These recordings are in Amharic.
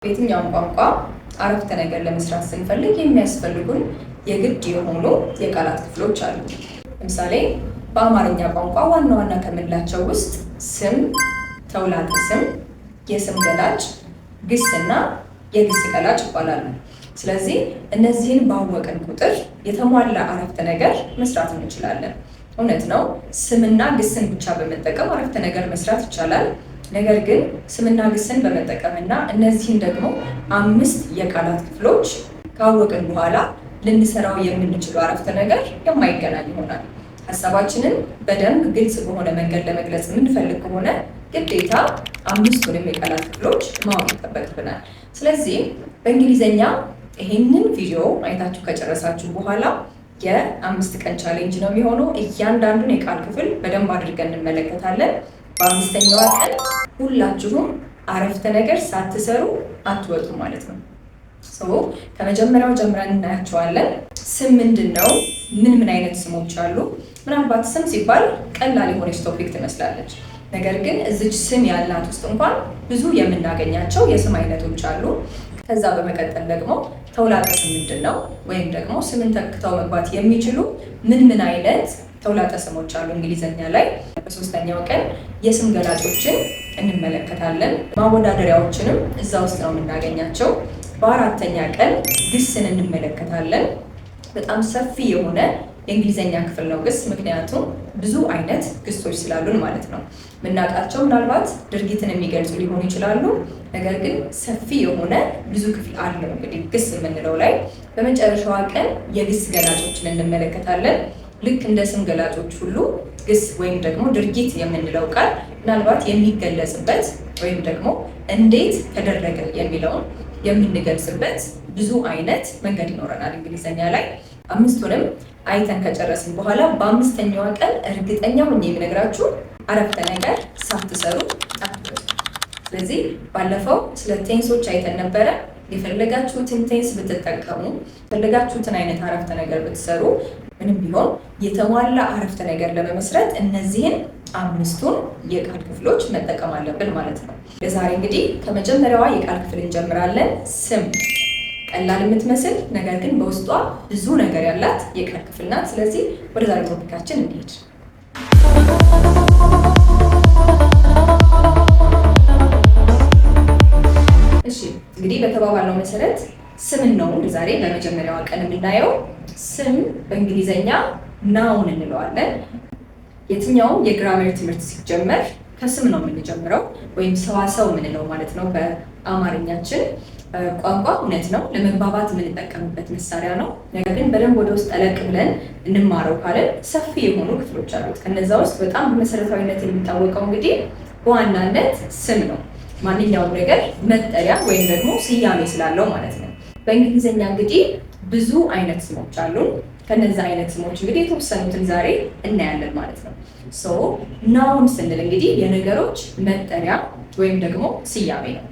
የትኛውም ቋንቋ አረፍተ ነገር ለመስራት ስንፈልግ የሚያስፈልጉን የግድ የሆኑ የቃላት ክፍሎች አሉ። ለምሳሌ በአማርኛ ቋንቋ ዋና ዋና ከምንላቸው ውስጥ ስም፣ ተውላጠ ስም፣ የስም ገላጭ፣ ግስ እና የግስ ገላጭ ይባላሉ። ስለዚህ እነዚህን ባወቅን ቁጥር የተሟላ አረፍተ ነገር መስራት እንችላለን። እውነት ነው፣ ስምና ግስን ብቻ በመጠቀም አረፍተ ነገር መስራት ይቻላል። ነገር ግን ስምና ግስን በመጠቀምና እነዚህን ደግሞ 5 የቃላት ክፍሎች ካወቅን በኋላ ልንሰራው የምንችለው አረፍተ ነገር የማይገናኝ ይሆናል። ሀሳባችንን በደንብ ግልጽ በሆነ መንገድ ለመግለጽ የምንፈልግ ከሆነ ግዴታ 5ቱንም የቃላት ክፍሎች ማወቅ ይጠበቅብናል። ስለዚህ በእንግሊዝኛ ይሄንን ቪዲዮ አይታችሁ ከጨረሳችሁ በኋላ የ5 ቀን ቻሌንጅ ነው የሚሆነው። እያንዳንዱን የቃል ክፍል በደንብ አድርገን እንመለከታለን። በ5ኛዋ ቀን ሁላችሁም አረፍተ ነገር ሳትሰሩ አትወጡ ማለት ነው። ከመጀመሪያው ጀምረን እናያቸዋለን። ስም ምንድን ነው? ምን አይነት ስሞች አሉ? ምናልባት ስም ሲባል ቀላል የሆነች ቶፒክ ትመስላለች። ነገር ግን እዚች ስም ያላት ውስጥ እንኳን ብዙ የምናገኛቸው የስም አይነቶች አሉ። ከዛ በመቀጠል ደግሞ ተውላጠ ስም ምንድን ነው? ወይም ደግሞ ስምን ተክተው መግባት የሚችሉ ምን አይነት ተውላጠ ስሞች አሉ እንግሊዘኛ ላይ። በ3ኛው ቀን የስም ገላጮችን እንመለከታለን። ማወዳደሪያዎችንም እዛ ውስጥ ነው የምናገኛቸው። በ4ኛ ቀን ግስን እንመለከታለን። በጣም ሰፊ የሆነ የእንግሊዘኛ ክፍል ነው ግስ፣ ምክንያቱም ብዙ አይነት ግሶች ስላሉን ማለት ነው። የምናውቃቸው ምናልባት ድርጊትን የሚገልጹ ሊሆኑ ይችላሉ። ነገር ግን ሰፊ የሆነ ብዙ ክፍል አለው እንግዲህ ግስ የምንለው ላይ። በመጨረሻዋ ቀን የግስ ገላጮችን እንመለከታለን። ልክ እንደ ስም ገላጮች ሁሉ ግስ ወይም ደግሞ ድርጊት የምንለው ቃል ምናልባት የሚገለጽበት ወይም ደግሞ እንዴት ተደረገ የሚለውን የምንገልጽበት ብዙ አይነት መንገድ ይኖረናል እንግሊዘኛ ላይ። 5ቱንም አይተን ከጨረስን በኋላ በ5ኛዋ ቀን እርግጠኛ ሆኜ የምነግራችሁ አረፍተ ነገር ሳትሰሩ አትወጡ። ስለዚህ ባለፈው ስለ ቴንሶች አይተን ነበረ። የፈለጋችሁትን ቴንስ ብትጠቀሙ፣ የፈለጋችሁትን አይነት አረፍተ ነገር ብትሰሩ ምንም ቢሆን የተሟላ አረፍተ ነገር ለመመስረት እነዚህን 5ቱን የቃል ክፍሎች መጠቀም አለብን ማለት ነው። ለዛሬ እንግዲህ ከመጀመሪያዋ የቃል ክፍል እንጀምራለን። ስም ቀላል የምትመስል ነገር ግን በውስጧ ብዙ ነገር ያላት የቃል ክፍል ናት። ስለዚህ ወደ ዛሬ ቶፒካችን እንሂድ። እሺ እንግዲህ በተባባልነው መሰረት ስምን ነው ዛሬ በመጀመሪያዋ ቀን የምናየው። ስም በእንግሊዘኛ ናውን እንለዋለን። የትኛውም የግራመር ትምህርት ሲጀመር ከስም ነው የምንጀምረው፣ ወይም ሰዋሰው የምንለው ማለት ነው በአማርኛችን ቋንቋ። እውነት ነው ለመግባባት የምንጠቀምበት መሳሪያ ነው። ነገር ግን በደንብ ወደ ውስጥ ጠለቅ ብለን እንማረው ካለን ሰፊ የሆኑ ክፍሎች አሉት። ከነዛ ውስጥ በጣም በመሰረታዊነት የሚታወቀው እንግዲህ በዋናነት ስም ነው። ማንኛውም ነገር መጠሪያ ወይም ደግሞ ስያሜ ስላለው ማለት ነው። በእንግሊዝኛ እንግዲህ ብዙ አይነት ስሞች አሉ። ከነዛ አይነት ስሞች እንግዲህ የተወሰኑትን ዛሬ እናያለን ማለት ነው። ናውን ስንል እንግዲህ የነገሮች መጠሪያ ወይም ደግሞ ስያሜ ነው።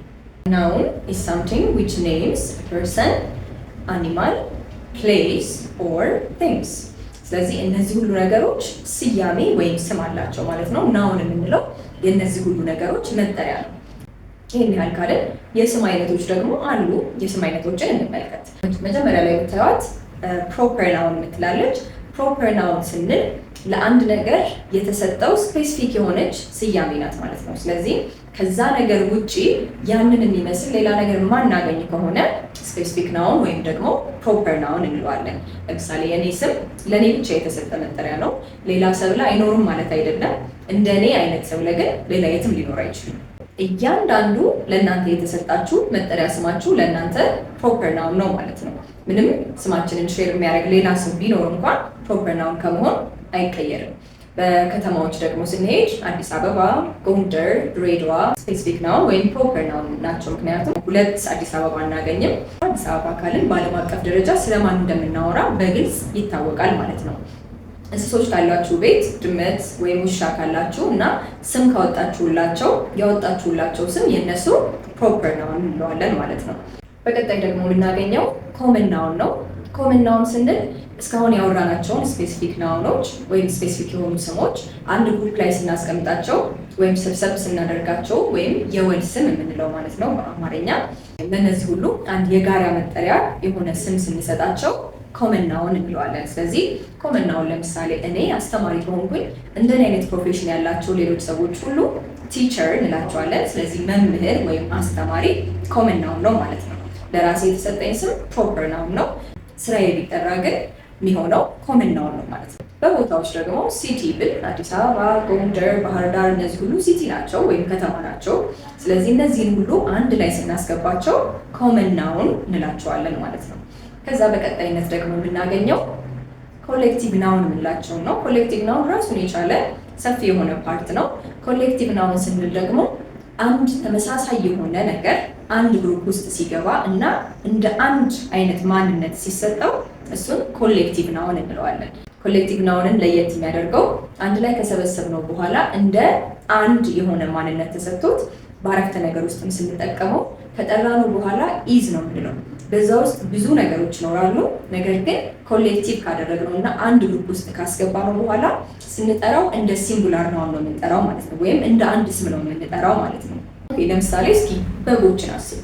ናውን is something which names a person, animal, place or things። ስለዚህ እነዚህ ሁሉ ነገሮች ስያሜ ወይም ስም አላቸው ማለት ነው። ናውን የምንለው የእነዚህ ሁሉ ነገሮች መጠሪያ ነው። ይህን ያህል ካለን የስም አይነቶች ደግሞ አሉ። የስም አይነቶችን እንመልከት። መጀመሪያ ላይ የምታዩት ፕሮፐር ናውን የምትላለች። ፕሮፐር ናውን ስንል ለአንድ ነገር የተሰጠው ስፔሲፊክ የሆነች ስያሜ ናት ማለት ነው። ስለዚህ ከዛ ነገር ውጪ ያንን የሚመስል ሌላ ነገር ማናገኝ ከሆነ ስፔሲፊክ ናውን ወይም ደግሞ ፕሮፐር ናውን እንለዋለን። ለምሳሌ የኔ ስም ለእኔ ብቻ የተሰጠ መጠሪያ ነው። ሌላ ሰብለ አይኖርም ማለት አይደለም። እንደ እኔ አይነት ሰብለ ግን ሌላ የትም ሊኖር አይችልም። እያንዳንዱ ለእናንተ የተሰጣችሁ መጠሪያ ስማችሁ ለእናንተ ፕሮፐር ናውን ነው ማለት ነው። ምንም ስማችንን ሼር የሚያደርግ ሌላ ስም ቢኖር እንኳን ፕሮፐር ናውን ከመሆን አይቀየርም። በከተማዎች ደግሞ ስንሄድ አዲስ አበባ፣ ጎንደር፣ ድሬዳዋ ስፔሲፊክ ናውን ወይም ፕሮፐር ናውን ናቸው። ምክንያቱም 2 አዲስ አበባ አናገኝም። አዲስ አበባ ካልን በዓለም አቀፍ ደረጃ ስለማን እንደምናወራ በግልጽ ይታወቃል ማለት ነው። እንስሶች ካላችሁ ቤት ድመት ወይም ውሻ ካላችሁ እና ስም ያወጣችሁላቸው ስም የነሱ ፕሮፐር ናውን እንለዋለን ማለት ነው። በቀጣይ ደግሞ የምናገኘው ኮመን ናውን ነው። ኮመን ናውን ስንል እስካሁን ያወራናቸውን ስፔሲፊክ ናውኖች ወይም ስፔሲፊክ የሆኑ ስሞች አንድ ግሩፕ ላይ ስናስቀምጣቸው ወይም ሰብሰብ ስናደርጋቸው ወይም የወል ስም የምንለው ማለት ነው በአማርኛ ለነዚህ ሁሉ አንድ የጋራ መጠሪያ የሆነ ስም ስንሰጣቸው ኮመን ናውን እንለዋለን። ስለዚህ ኮመን ናውን ለምሳሌ እኔ አስተማሪ ከሆንኩኝ እንደኔ አይነት ፕሮፌሽን ያላቸው ሌሎች ሰዎች ሁሉ ቲቸር እንላቸዋለን። ስለዚህ መምህር ወይም አስተማሪ ኮመን ናውን ነው ማለት ነው። ለራሴ የተሰጠኝ ስም ፕሮፐር ናውን ነው። ስራዬ ቢጠራ ግን የሚሆነው ኮመን ናውን ነው ማለት ነው። በቦታዎች ደግሞ ሲቲ ብል አዲስ አበባ፣ ጎንደር፣ ባህር ዳር እነዚህ ሁሉ ሲቲ ናቸው ወይም ከተማ ናቸው። ስለዚህ እነዚህን ሁሉ አንድ ላይ ስናስገባቸው ኮመን ናውን እንላቸዋለን ማለት ነው። ከዛ በቀጣይነት ደግሞ የምናገኘው ኮሌክቲቭ ናውን የምንላቸው ነው። ኮሌክቲቭ ናውን ራሱን የቻለ ሰፊ የሆነ ፓርት ነው። ኮሌክቲቭ ናውን ስንል ደግሞ አንድ ተመሳሳይ የሆነ ነገር አንድ ግሩፕ ውስጥ ሲገባ እና እንደ አንድ አይነት ማንነት ሲሰጠው እሱን ኮሌክቲቭ ናውን እንለዋለን። ኮሌክቲቭ ናውንን ለየት የሚያደርገው አንድ ላይ ከሰበሰብነው በኋላ እንደ አንድ የሆነ ማንነት ተሰጥቶት በአረፍተ ነገር ውስጥም ስንጠቀመው ከጠራነው በኋላ ኢዝ ነው የምንለው። በዛ ውስጥ ብዙ ነገሮች ይኖራሉ። ነገር ግን ኮሌክቲቭ ካደረግነው እና አንድ ግሩፕ ውስጥ ካስገባነው በኋላ ስንጠራው እንደ ሲንጉላር ናውን ነው የምንጠራው ማለት ነው፣ ወይም እንደ አንድ ስም ነው የምንጠራው ማለት ነው። ለምሳሌ እስኪ በጎችን አስቡ።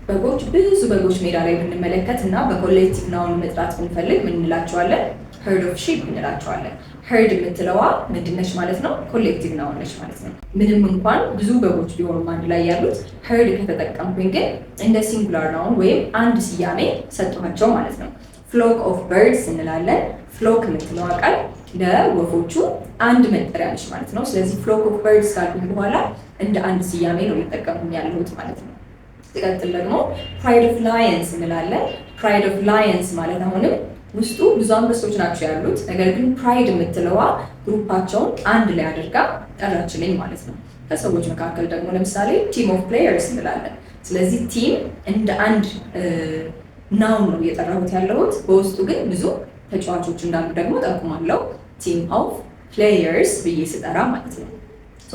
በጎች ብዙ በጎች ሜዳ ላይ ብንመለከት እና በኮሌክቲቭ ናውን መጥራት ብንፈልግ ምን እንላቸዋለን? ሄርድ ኦፍ ሺፕ እንላቸዋለን። ሄርድ የምትለዋ ምንድነች ማለት ነው? ኮሌክቲቭ ናውን ነች ማለት ነው። ምንም እንኳን ብዙ በጎች ቢሆኑም አንድ ላይ ያሉት ሄርድ ከተጠቀምኩኝ ግን እንደ ሲንጉላር ናውን ወይም አንድ ስያሜ ሰጥቷቸው ማለት ነው። ፍሎክ ኦፍ በርድስ እንላለን። ፍሎክ የምትለዋ ቃል ለወፎቹ አንድ መጠሪያ ነች ማለት ነው። ስለዚህ ፍሎክ ኦፍ በርድስ ካልኩኝ በኋላ እንደ አንድ ስያሜ ነው እየተጠቀምኩኝ ያለሁት ማለት ነው። ሲቀጥል ደግሞ ፕራይድ ኦፍ ላየንስ እንላለን። ፕራይድ ኦፍ ላየንስ ማለት አሁንም ውስጡ ብዙ አንበሶች ናቸው ያሉት፣ ነገር ግን ፕራይድ የምትለዋ ግሩፓቸውን አንድ ላይ አድርጋ ጠራችልኝ ማለት ነው። ከሰዎች መካከል ደግሞ ለምሳሌ ቲም ኦፍ ፕሌየርስ እንላለን። ስለዚህ ቲም እንደ አንድ ናውን ነው እየጠራሁት ያለሁት፣ በውስጡ ግን ብዙ ተጫዋቾች እንዳሉ ደግሞ ጠቁማለሁ። ቲም ኦፍ ፕሌየርስ ብዬ ስጠራ ማለት ነው።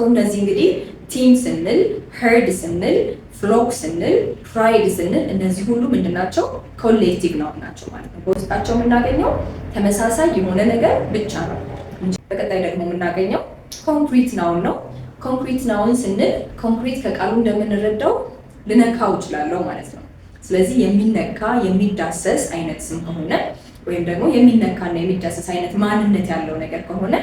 እነዚህ እንግዲህ ቲም ስንል፣ ሄርድ ስንል፣ ፍሎክ ስንል፣ ፕራይድ ስንል እነዚህ ሁሉ ምንድናቸው? ኮሌክቲቭ ናውን ናቸው ማለት ነው። በውስጣቸው የምናገኘው ተመሳሳይ የሆነ ነገር ብቻ ነው። በቀጣይ ደግሞ የምናገኘው ኮንክሪት ናውን ነው። ኮንክሪት ናውን ስንል ኮንክሪት ከቃሉ እንደምንረዳው ልነካው እችላለሁ ማለት ነው። ስለዚህ የሚነካ የሚዳሰስ አይነት ስም ከሆነ ወይም ደግሞ የሚነካና የሚዳሰስ አይነት ማንነት ያለው ነገር ከሆነ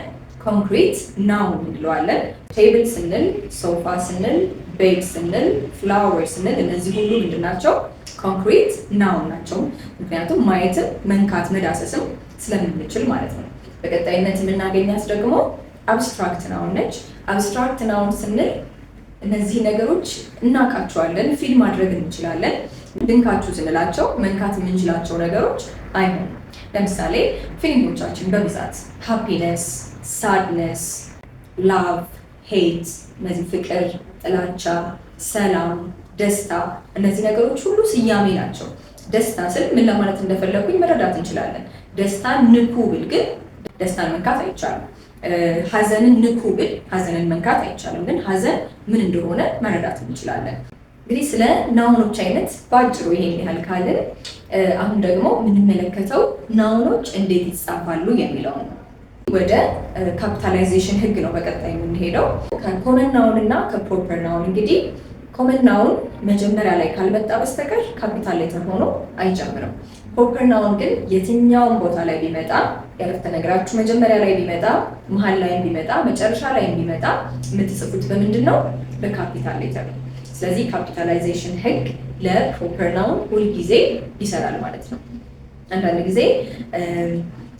ኮንክሪት ናውን እንለዋለን። ቴብል ስንል፣ ሶፋ ስንል፣ ቤድ ስንል፣ ፍላወር ስንል እነዚህ ሁሉ ምንድናቸው? ኮንክሪት ናውን ናቸው። ምክንያቱም ማየትም መንካት መዳሰስም ስለምንችል ማለት ነው። በቀጣይነት የምናገኛት ደግሞ አብስትራክት ናውን ነች። አብስትራክት ናውን ስንል እነዚህ ነገሮች እናውቃቸዋለን፣ ፊል ማድረግ እንችላለን። ድንካችሁ ስንላቸው መንካት የምንችላቸው ነገሮች አይሆንም። ለምሳሌ ፊልሞቻችን በብዛት ሃፒነስ፣ ሳድነስ፣ ላቭ፣ ሄት፣ እነዚህ ፍቅር፣ ጥላቻ፣ ሰላም፣ ደስታ እነዚህ ነገሮች ሁሉ ስያሜ ናቸው። ደስታ ስል ምን ለማለት እንደፈለኩኝ መረዳት እንችላለን። ደስታን ንኩ ብል ግን ደስታን መንካት አይቻልም። ሐዘንን ንኩ ብል ሐዘንን መንካት አይቻልም። ግን ሐዘን ምን እንደሆነ መረዳት እንችላለን። እንግዲህ ስለ ናውኖች አይነት በአጭሩ ይሄን ያህል ካልን አሁን ደግሞ የምንመለከተው ናውኖች እንዴት ይጻፋሉ የሚለውን ነው። ወደ ካፒታላይዜሽን ህግ ነው በቀጣይ የምንሄደው። ከኮመን ናውን እና ከፕሮፐር ናውን እንግዲህ ኮመን ናውን መጀመሪያ ላይ ካልመጣ በስተቀር ካፒታል ሌተር ሆኖ አይጀምርም። ፕሮፐር ናውን ግን የትኛውን ቦታ ላይ ቢመጣ የአረፍተ ነገራችሁ መጀመሪያ ላይ ቢመጣ፣ መሀል ላይ ቢመጣ፣ መጨረሻ ላይ ቢመጣ የምትጽፉት በምንድን ነው? በካፒታል ሌተር ነው። ስለዚህ ካፒታላይዜሽን ህግ ለፕሮፐር ናውን ሁልጊዜ ይሰራል ማለት ነው። አንዳንድ ጊዜ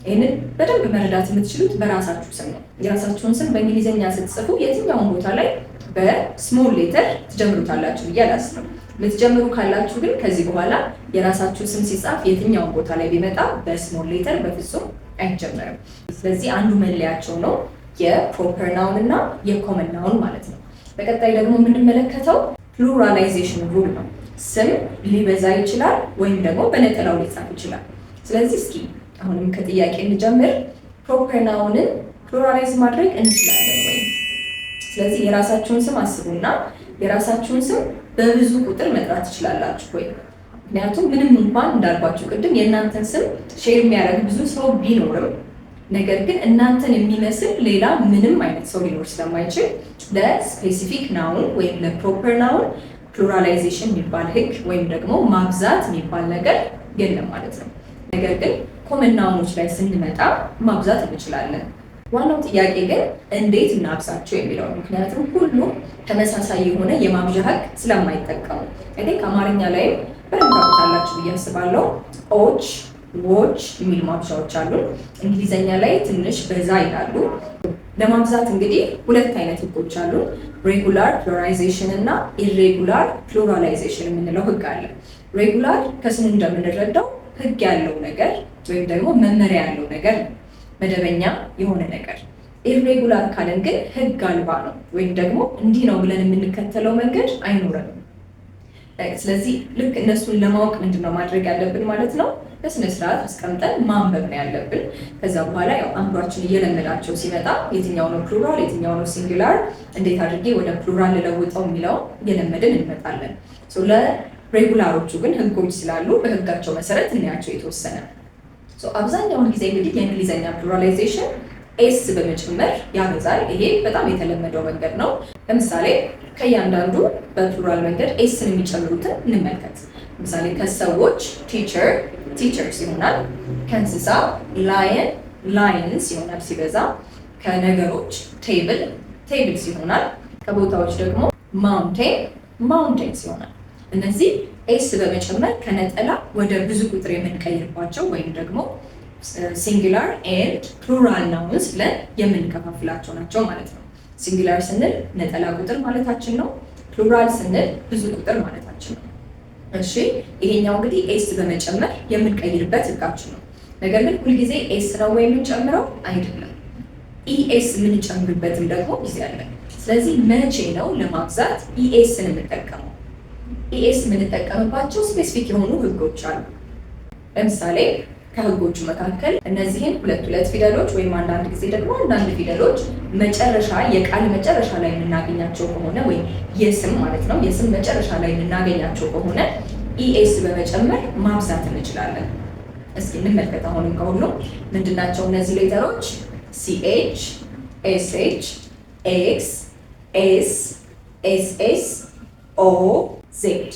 ይህንን በደንብ መረዳት የምትችሉት በራሳችሁ ስም ነው። የራሳችሁን ስም በእንግሊዝኛ ስትጽፉ የትኛውን ቦታ ላይ በስሞል ሌተር ትጀምሩታላችሁ ብዬ አላስብም። የምትጀምሩ ካላችሁ ግን ከዚህ በኋላ የራሳችሁ ስም ሲጻፍ የትኛውን ቦታ ላይ ቢመጣ በስሞል ሌተር በፍጹም አይጀመርም። ስለዚህ አንዱ መለያቸው ነው የፕሮፐር ናውን እና የኮመን ናውን ማለት ነው። በቀጣይ ደግሞ የምንመለከተው ፕሉራላይዜሽን ሩል ነው። ስም ሊበዛ ይችላል ወይም ደግሞ በነጠላው ሊጻፍ ይችላል። ስለዚህ እስኪ አሁንም ከጥያቄ እንጀምር። ፕሮፐር ናውንን ፕሉራላይዝ ማድረግ እንችላለን ወይ? ስለዚህ የራሳችሁን ስም አስቡና የራሳችሁን ስም በብዙ ቁጥር መጥራት ትችላላችሁ ወይ? ምክንያቱም ምንም እንኳን እንዳልኳችሁ ቅድም የእናንተን ስም ሼር የሚያደርግ ብዙ ሰው ቢኖርም ነገር ግን እናንተን የሚመስል ሌላ ምንም አይነት ሰው ሊኖር ስለማይችል ለስፔሲፊክ ናውን ወይም ለፕሮፐር ናውን ፕሉራላይዜሽን የሚባል ህግ ወይም ደግሞ ማብዛት የሚባል ነገር የለም ማለት ነው። ነገር ግን ኮመን ናውኖች ላይ ስንመጣ ማብዛት እንችላለን። ዋናው ጥያቄ ግን እንዴት እናብዛቸው የሚለው ነው። ምክንያቱም ሁሉም ተመሳሳይ የሆነ የማብዣ ህግ ስለማይጠቀሙ አማርኛ ላይም በደንብ ታውቃላችሁ ብዬ አስባለሁ። ኦች፣ ዎች የሚሉ ማብዣዎች አሉ። እንግሊዘኛ ላይ ትንሽ በዛ ይላሉ። ለማብዛት እንግዲህ ሁለት አይነት ህጎች አሉ። ሬጉላር ፕሉራላይዜሽን እና ኢሬጉላር ፕሉራላይዜሽን የምንለው ህግ አለ። ሬጉላር ከስሙ እንደምንረዳው ህግ ያለው ነገር ወይም ደግሞ መመሪያ ያለው ነገር ነው፣ መደበኛ የሆነ ነገር። ኢሬጉላር ካለን ግን ህግ አልባ ነው ወይም ደግሞ እንዲህ ነው ብለን የምንከተለው መንገድ አይኖረንም። ስለዚህ ልክ እነሱን ለማወቅ ምንድነው ማድረግ ያለብን ማለት ነው? በስነ ስርዓት አስቀምጠን ማንበብ ነው ያለብን። ከዛ በኋላ ያው አእምሯችን እየለመዳቸው ሲመጣ የትኛው ነው ፕሉራል፣ የትኛው ነው ሲንጉላር፣ እንዴት አድርጌ ወደ ፕሉራል ልለውጠው የሚለውን እየለመድን እንመጣለን። ለሬጉላሮቹ ግን ህጎች ስላሉ በህጋቸው መሰረት እናያቸው የተወሰነ። አብዛኛውን ጊዜ እንግዲህ የእንግሊዝኛ ፕሉራላይዜሽን ኤስ በመጨመር ያበዛል። ይሄ በጣም የተለመደው መንገድ ነው። ለምሳሌ ከእያንዳንዱ በፕሉራል መንገድ ኤስን የሚጨምሩትን እንመልከት። ለምሳሌ ከሰዎች ቲቸር ቲቸርስ ይሆናል። ከእንስሳ ላየን ላየንስ ይሆናል ሲበዛ። ከነገሮች ቴብል ቴብልስ ይሆናል። ከቦታዎች ደግሞ ማውንቴን ማውንቴንስ ይሆናል። እነዚህ ኤስ በመጨመር ከነጠላ ወደ ብዙ ቁጥር የምንቀይርባቸው ወይም ደግሞ ሲንጉላር ኤንድ ፕሉራል ናውንስ ብለን የምንከፋፍላቸው ናቸው ማለት ነው። ሲንጉላር ስንል ነጠላ ቁጥር ማለታችን ነው። ፕሉራል ስንል ብዙ ቁጥር ማለታችን ነው። እሺ ይሄኛው እንግዲህ ኤስ በመጨመር የምንቀይርበት ህጋችን ነው። ነገር ግን ሁልጊዜ ኤስ ነው ወይ የምንጨምረው? አይደለም። ኢኤስ የምንጨምርበትም ደግሞ ጊዜ አለ። ስለዚህ መቼ ነው ለማብዛት ኢኤስን የምንጠቀመው? ኢኤስ የምንጠቀምባቸው ስፔሲፊክ የሆኑ ህጎች አሉ። ለምሳሌ ከህጎቹ መካከል እነዚህን ሁለት ፊደሎች ወይም አንዳንድ ጊዜ ደግሞ አንዳንድ ፊደሎች መጨረሻ የቃል መጨረሻ ላይ የምናገኛቸው ከሆነ ወይም የስም ማለት ነው የስም መጨረሻ ላይ የምናገኛቸው ከሆነ ኢኤስ በመጨመር ማብዛት እንችላለን። እስኪ እንመልከት። አሁንም ከሁሉም ምንድናቸው እነዚህ ሌተሮች? ሲኤች፣ ኤስኤች፣ ኤክስ፣ ኤስ፣ ኤስኤስ፣ ኦ፣ ዜድ።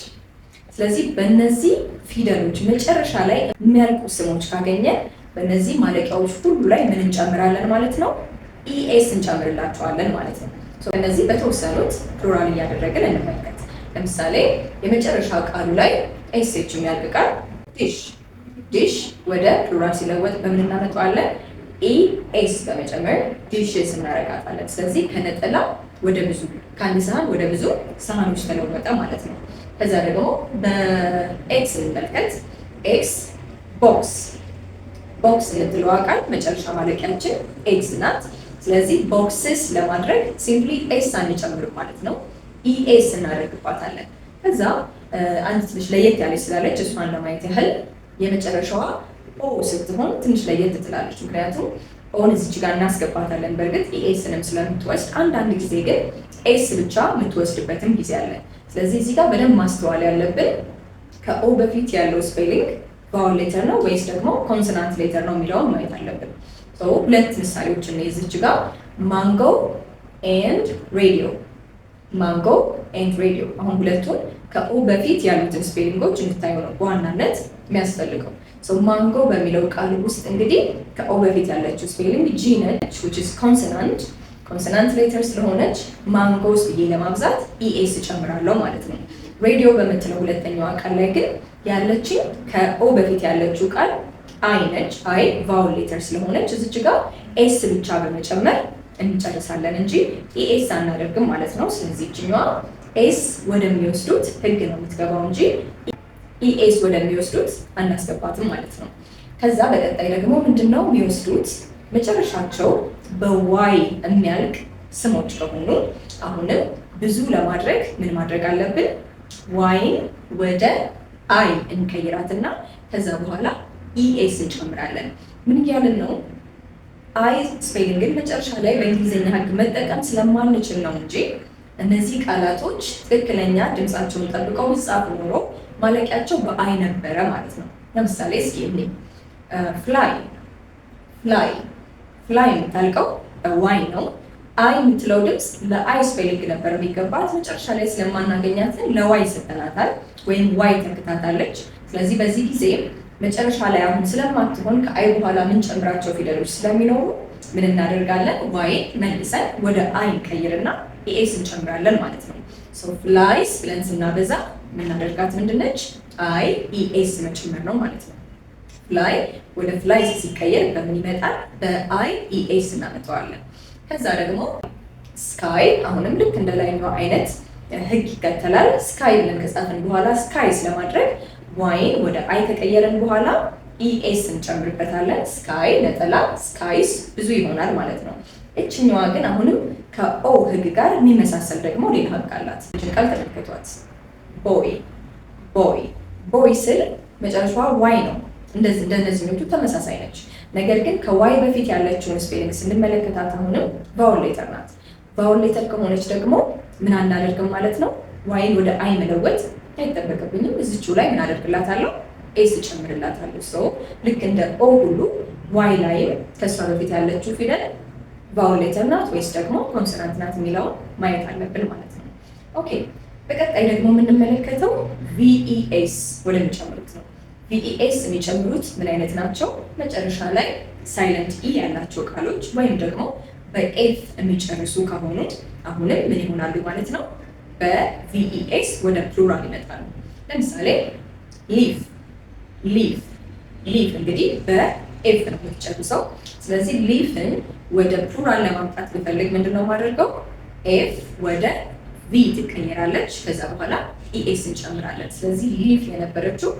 ስለዚህ በእነዚህ ፊደሎች መጨረሻ ላይ የሚያልቁ ስሞች ካገኘን በእነዚህ ማለቂያዎች ሁሉ ላይ ምን እንጨምራለን ማለት ነው? ኢኤስ እንጨምርላቸዋለን ማለት ነው። እነዚህ በተወሰኑት ፕሉራል እያደረግን እንመልከት። ለምሳሌ የመጨረሻ ቃሉ ላይ ኤስኤች የሚያልቅ ቃል ዲሽ፣ ዲሽ ወደ ፕሉራል ሲለወጥ በምን እናመጣዋለን? ኢኤስ በመጨመር ዲሽስ እናረጋታለን። ስለዚህ ከነጠላ ወደ ብዙ፣ ከአንድ ሳህን ወደ ብዙ ሳህኖች ተለወጠ ማለት ነው። ከዛ ደግሞ በኤክስ እንመልከት። ኤክስ ቦክስ፣ ቦክስ የምትለዋ ቃል መጨረሻ ማለቂያችን ኤክስ ናት። ስለዚህ ቦክስስ ለማድረግ ሲምፕሊ ኤስ አንጨምርም ማለት ነው፣ ኢኤስ እናደርግባታለን። ከዛ አንድ ትንሽ ለየት ያለች ስላለች እሷን ለማየት ያህል የመጨረሻዋ ኦ ስትሆን ትንሽ ለየት ትላለች። ምክንያቱም ኦን እዚች ጋር እናስገባታለን። በእርግጥ ኢኤስንም ስለምትወስድ አንዳንድ ጊዜ ግን ኤስ ብቻ የምትወስድበትም ጊዜ አለ። ስለዚህ እዚህ ጋር በደንብ ማስተዋል ያለብን ከኦ በፊት ያለው ስፔሊንግ ቫውል ሌተር ነው ወይስ ደግሞ ኮንሶናንት ሌተር ነው የሚለውን ማየት አለብን። ሁለት ምሳሌዎችን ነው እዚች ጋር ማንጎ ኤንድ ሬዲዮ፣ ማንጎ ኤንድ ሬዲዮ። አሁን ሁለቱን ከኦ በፊት ያሉትን ስፔሊንጎች እንድታዩ ነው በዋናነት የሚያስፈልገው። ማንጎ በሚለው ቃል ውስጥ እንግዲህ ከኦ በፊት ያለችው ስፔሊንግ ጂ ነች which is consonant ኮንሶናንት ሌተር ስለሆነች ማንጎስ ብዬ ለማብዛት ኢኤስ እጨምራለሁ ማለት ነው። ሬዲዮ በምትለው ሁለተኛዋ ቃል ላይ ግን ያለችኝ ከኦ በፊት ያለችው ቃል አይ ነች። አይ ቫውል ሌተር ስለሆነች እዚች ጋር ኤስ ብቻ በመጨመር እንጨርሳለን እንጂ ኢኤስ አናደርግም ማለት ነው። ስለዚህ እችኛዋ ኤስ ወደሚወስዱት ህግ ነው የምትገባው እንጂ ኢኤስ ወደሚወስዱት አናስገባትም ማለት ነው። ከዛ በቀጣይ ደግሞ ምንድነው የሚወስዱት? መጨረሻቸው በዋይ የሚያልቅ ስሞች ከሆኑ አሁንም ብዙ ለማድረግ ምን ማድረግ አለብን? ዋይን ወደ አይ እንቀይራትና ከዛ በኋላ ኢኤስ እንጨምራለን። ምን እያልን ነው? አይ ስፔሊንግን መጨረሻ ላይ በእንግሊዝኛ ህግ መጠቀም ስለማንችል ነው እንጂ እነዚህ ቃላቶች ትክክለኛ ድምፃቸውን ጠብቀው ቢጻፉ ኖሮ ማለቂያቸው በአይ ነበረ ማለት ነው። ለምሳሌ እስኪ ፍላይ ፍላይ ፍላይ የምታልቀው በዋይ ነው። አይ የምትለው ድምፅ ለአይ ስፔሊንግ ነበር የሚገባት። መጨረሻ ላይ ስለማናገኛትን ለዋይ ሰጠናታል፣ ወይም ዋይ ተክታታለች። ስለዚህ በዚህ ጊዜ መጨረሻ ላይ አሁን ስለማትሆን ከአይ በኋላ የምንጨምራቸው ፊደሎች ስለሚኖሩ ምን እናደርጋለን? ዋይ መልሰን ወደ አይ እንቀይርና ኢኤስ እንጨምራለን ማለት ነው። ፍላይስ ብለን ስናበዛ የምናደርጋት ምንድነች? አይ ኢኤስ መጨመር ነው ማለት ነው። ፍላይ ወደ ፍላይስ ሲቀየር በምን ይመጣል? በአይ ኢኤስ እናመጣዋለን። ከዛ ደግሞ ስካይ አሁንም ልክ እንደ ላይኛው አይነት ህግ ይከተላል። ስካይ ብለን ከጻፍን በኋላ ስካይ ስለማድረግ ዋይን ወደ አይ ከቀየርን በኋላ ኢኤስ እንጨምርበታለን። ስካይ ነጠላ፣ ስካይስ ብዙ ይሆናል ማለት ነው። እችኛዋ ግን አሁንም ከኦ ህግ ጋር የሚመሳሰል ደግሞ ሌላ ህግ አላት። እችን ቃል ተመልከቷት። ቦይ ቦይ ቦይ ስል መጨረሻዋ ዋይ ነው። እንደነዚህኞቹ ተመሳሳይ ነች። ነገር ግን ከዋይ በፊት ያለችውን ስፔሊንግ ስንመለከታት አሁንም ቫውል ሌተር ናት። ቫውል ሌተር ከሆነች ደግሞ ምን አናደርግም ማለት ነው? ዋይን ወደ አይ መለወጥ አይጠበቅብኝም። እዚቹ ላይ ምን አደርግላታለሁ? ኤስ እጨምርላታለሁ። ሶ ልክ እንደ ኦ ሁሉ ዋይ ላይም ከእሷ በፊት ያለችው ፊደል ቫውል ሌተር ናት ወይስ ደግሞ ኮንሶናንት ናት የሚለውን ማየት አለብን ማለት ነው። ኦኬ፣ በቀጣይ ደግሞ የምንመለከተው ቪኢኤስ ወደሚጨምሩት ነው። ቪኢኤስ የሚጨምሩት ምን አይነት ናቸው? መጨረሻ ላይ ሳይለንት ኢ ያላቸው ቃሎች ወይም ደግሞ በኤፍ የሚጨርሱ ከሆኑ አሁንም ምን ይሆናሉ ማለት ነው? በቪኢኤስ ወደ ፕሉራል ይመጣሉ። ለምሳሌ ሊቭ ሊቭ ሊቭ እንግዲህ በኤፍ ነው የምትጨርሰው። ስለዚህ ሊቭን ወደ ፕሉራል ለማምጣት ብፈልግ ምንድነው የማደርገው? ኤፍ ወደ ቪ ትቀየራለች። ከዛ በኋላ ኢኤስ እንጨምራለን። ስለዚህ ሊቭ የነበረችው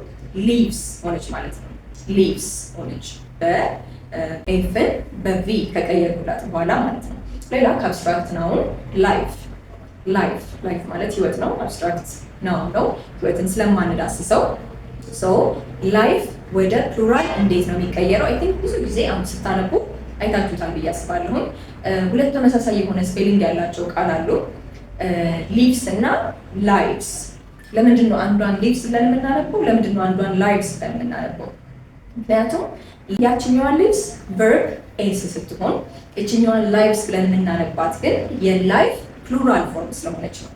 ሊቭስ ሆነች ማለት ነው። ሊቭስ ሆነች በኤፍን በቪ ከቀየርኩላት በኋላ ማለት ነው። ሌላ ከአብስትራክት ናውን ላይፍ ላይፍ ላይፍ ማለት ህይወት ነው። አብስትራክት ናውን ነው፣ ህይወትን ስለማንዳስሰው። ሶ ላይፍ ወደ ፕሉራል እንዴት ነው የሚቀየረው? አይ ቲንክ ብዙ ጊዜ አሁን ስታነቡ አይታችሁታል ብዬ አስባለሁ። ሁለት ተመሳሳይ የሆነ ስፔሊንግ ያላቸው ቃል አሉ፣ ሊቭስ እና ላይቭስ። ለምንድን ነው አንዷን ሊቭስ ብለን የምናነበው? ለምንድን ነው አንዷን ላይቭስ ብለን የምናነበው? ምክንያቱም ያችኛዋን ሊቭስ ቨርብ ኤስ ስትሆን እችኛዋን ላይቭስ ብለን የምናነባት ግን የላይፍ ፕሉራል ፎርም ስለሆነች ነው።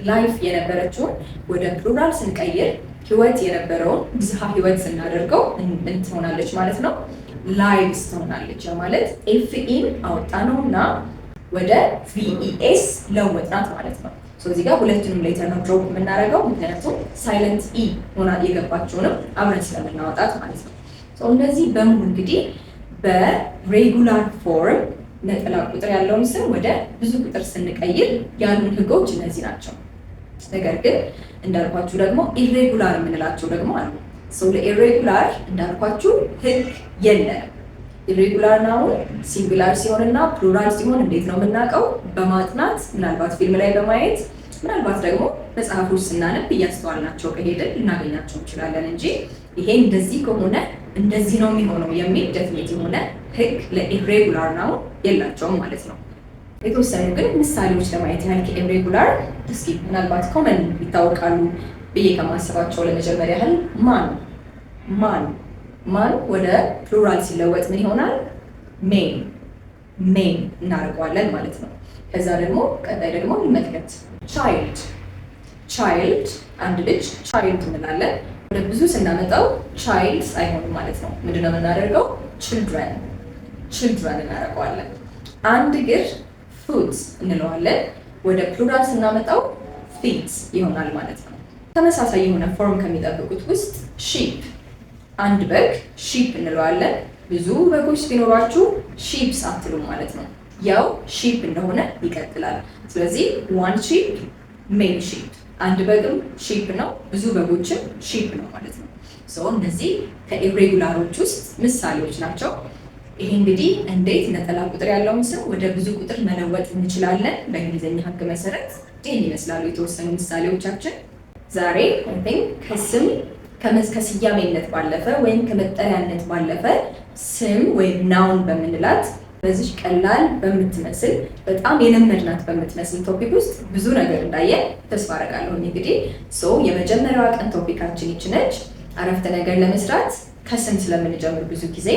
ላይፍ የነበረችውን ወደ ፕሉራል ስንቀይር ህይወት የነበረውን ብዝሃ ህይወት ስናደርገው ምን ትሆናለች ማለት ነው? ላይቭስ ትሆናለች። ማለት ኤፍኢን አወጣ ነው እና ወደ ቪኢኤስ ለወጥናት ማለት ነው። እዚህ ጋር ሁለቱንም ሌተር ነው ድሮፕ የምናደርገው፣ ምክንያቱም ሳይለንት ኢ ሆና የገባችውንም አብረን ስለምናወጣት ማለት ነው። እነዚህ በሙሉ እንግዲህ በሬጉላር ፎርም ነጠላ ቁጥር ያለውን ስም ወደ ብዙ ቁጥር ስንቀይር ያሉን ህጎች እነዚህ ናቸው። ነገር ግን እንዳልኳችሁ ደግሞ ኢሬጉላር የምንላቸው ደግሞ አሉ። ለኢሬጉላር እንዳልኳችሁ ህግ የለንም። ኢሬጉላር ናውን ሲንጉላር ሲሆንና ፕሉራል ሲሆን እንዴት ነው የምናውቀው? በማጥናት ምናልባት ፊልም ላይ በማየት ምናልባት ደግሞ መጽሐፎች ስናነብ እያስተዋልናቸው ከሄድን ልናገኛቸው እንችላለን እንጂ ይሄ እንደዚህ ከሆነ እንደዚህ ነው የሚሆነው የሚል ደፍኔት የሆነ ህግ ለኢሬጉላር ናውን የላቸውም ማለት ነው። የተወሰኑ ግን ምሳሌዎች ለማየት ያህል ከኢሬጉላር እስኪ ምናልባት ኮመን ይታወቃሉ ብዬ ከማስባቸው ለመጀመሪያ ያህል ማን ማን ወደ ፕሉራል ሲለወጥ ምን ይሆናል? ሜን እናደርገዋለን ማለት ነው። ከዛ ደግሞ ቀጣይ ደግሞ እንመልከት። ቻይልድ አንድ ልጅ ቻይልድ እንላለን። ወደ ብዙ ስናመጣው ቻይልድስ አይሆንም ማለት ነው። ምንድነው የምናደርገው? ችልድረን እናደርገዋለን። አንድ እግር ፉት እንለዋለን። ወደ ፕሉራል ስናመጣው ፊት ይሆናል ማለት ነው። ተመሳሳይ የሆነ ፎርም ከሚጠብቁት ውስጥ ሺፕ አንድ በግ ሺፕ እንለዋለን። ብዙ በጎች ቢኖሯችሁ ሺፕስ አትሉም ማለት ነው። ያው ሺፕ እንደሆነ ይቀጥላል። ስለዚህ ዋን ሺፕ ሜኒ ሺፕ፣ አንድ በግም ሺፕ ነው፣ ብዙ በጎችም ሺፕ ነው ማለት ነው። እነዚህ ከኢሬጉላሮች ውስጥ ምሳሌዎች ናቸው። ይሄ እንግዲህ እንዴት ነጠላ ቁጥር ያለውን ስም ወደ ብዙ ቁጥር መለወጥ እንችላለን በእንግሊዝኛ ህግ መሰረት ይህን ይመስላሉ የተወሰኑ ምሳሌዎቻችን። ዛሬ ከስም ከስያሜነት ባለፈ ወይም ከመጠሪያነት ባለፈ ስም ወይም ናውን በምንላት በዚህ ቀላል በምትመስል በጣም የለመድናት በምትመስል ቶፒክ ውስጥ ብዙ ነገር እንዳየን ተስፋ አደርጋለሁ። እንግዲህ የመጀመሪያዋ ቀን ቶፒካችን ይች ነች። አረፍተ ነገር ለመስራት ከስም ስለምንጀምር ብዙ ጊዜ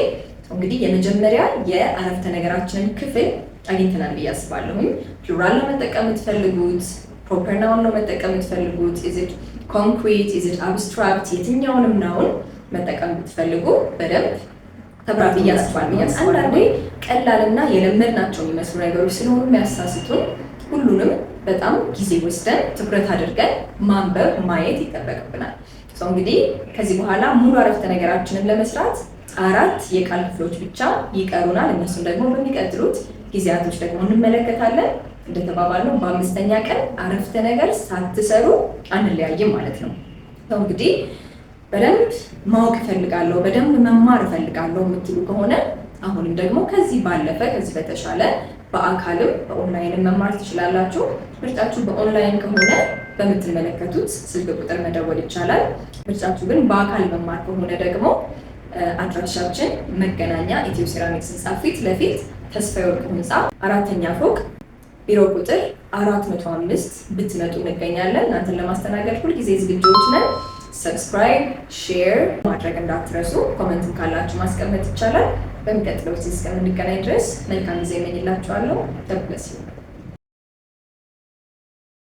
እንግዲህ የመጀመሪያ የአረፍተ ነገራችንን ክፍል አግኝተናል ብዬ አስባለሁኝ። ፕሉራል ነው መጠቀም የምትፈልጉት? ፕሮፐር ናውን ነው መጠቀም የምትፈልጉት? ኢዝ ኢት ኮንክሪት? ኢዝ ኢት አብስትራክት? የትኛውንም ናውን መጠቀም ብትፈልጉ በደንብ ተብራራ ብዬ አስባለሁ። አንዳንዴ ቀላልና የለመድናቸው የሚመስሉ ነገሮች ስለሆኑ የሚያሳስቱን ሁሉንም በጣም ጊዜ ወስደን ትኩረት አድርገን ማንበብ ማየት ይጠበቅብናል። እንግዲህ ከዚህ በኋላ ሙሉ አረፍተ ነገራችንን ለመስራት 4 የቃል ክፍሎች ብቻ ይቀሩናል። እነሱም ደግሞ በሚቀጥሉት ጊዜያቶች ደግሞ እንመለከታለን። እንደተባባልነው በ5ኛ ቀን አረፍተ ነገር ሳትሰሩ አንለያይም ማለት ነው። እንግዲህ በደንብ ማወቅ እፈልጋለሁ፣ በደንብ መማር እፈልጋለሁ የምትሉ ከሆነ አሁንም ደግሞ ከዚህ ባለፈ ከዚህ በተሻለ በአካልም በኦንላይንም መማር ትችላላችሁ። ምርጫችሁ በኦንላይን ከሆነ በምትመለከቱት ስልክ ቁጥር መደወል ይቻላል። ምርጫችሁ ግን በአካል መማር ከሆነ ደግሞ አድራሻችን መገናኛ ኢትዮ ሴራሚክስ ህንፃ ፊት ለፊት ተስፋዬ ወርቅ ህንፃ 4ኛ ፎቅ ቢሮ ቁጥር 405 ብትመጡ እንገኛለን። እናንተን ለማስተናገድ ሁልጊዜ ዝግጁዎች ነን። ሰብስክራይብ፣ ሼር ማድረግ እንዳትረሱ። ኮመንትም ካላችሁ ማስቀመጥ ይቻላል። በሚቀጥለው እስከምንገናኝ ድረስ መልካም ጊዜ እመኝላችኋለሁ። ተብለስ